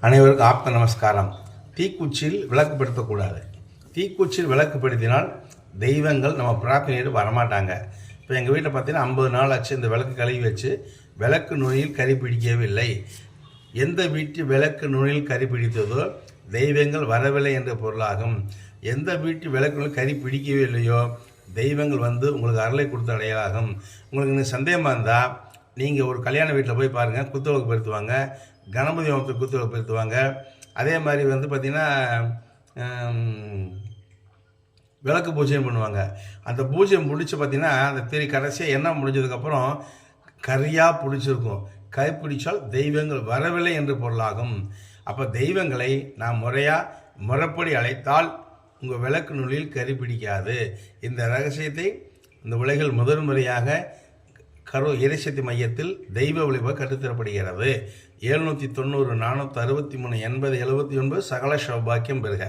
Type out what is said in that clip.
அனைவருக்கும் ஆப்த நமஸ்காரம். தீக்குச்சியில் விளக்கு படுத்தக்கூடாது. தீக்குச்சியில் விளக்கு படுத்தினால் தெய்வங்கள் நம்ம பிரார்த்தனையிட்டு வரமாட்டாங்க. இப்போ எங்கள் வீட்டில் பார்த்தீங்கன்னா 50 நாள் ஆச்சு இந்த விளக்கு கழுவி வச்சு. விளக்கு நுனியில் கறி பிடிக்கவில்லை. எந்த வீட்டு விளக்கு நுனியில் கறி பிடித்ததோ தெய்வங்கள் வரவில்லை என்ற பொருளாகும். எந்த வீட்டு விளக்கு நுனியில் கறி பிடிக்கவே இல்லையோ தெய்வங்கள் வந்து உங்களுக்கு அருளை கொடுத்த அடையாளாகும். உங்களுக்கு இன்னும் சந்தேகமாக இருந்தால் நீங்கள் ஒரு கல்யாண வீட்டில் போய் பாருங்கள், குத்துவிளக்கு படுத்துவாங்க, கணபதி ஹோமத்துக்கு குத்துவிளக்கு படுத்துவாங்க. அதே மாதிரி வந்து பார்த்திங்கன்னா விளக்கு பூஜையும் பண்ணுவாங்க. அந்த பூஜை முடிச்சு பார்த்திங்கன்னா அந்த கடைசியாக என்ன முடிஞ்சதுக்கப்புறம் கரியாக பிடிச்சிருக்கும். கை பிடிச்சால் தெய்வங்கள் வரவில்லை என்று பொருளாகும். அப்போ தெய்வங்களை நாம் முறைப்படி அழைத்தால் உங்கள் விளக்கு நுனியில் கறி பிடிக்காது. இந்த ரகசியத்தை இந்த உலகில் முதன்முறையாக இறைசக்தி மையத்தில் தெய்வ வழிபாடு கற்றுத்தரப்படுகிறது. 790 463 80 79 சகல சௌபாக்கியம் பெறுக.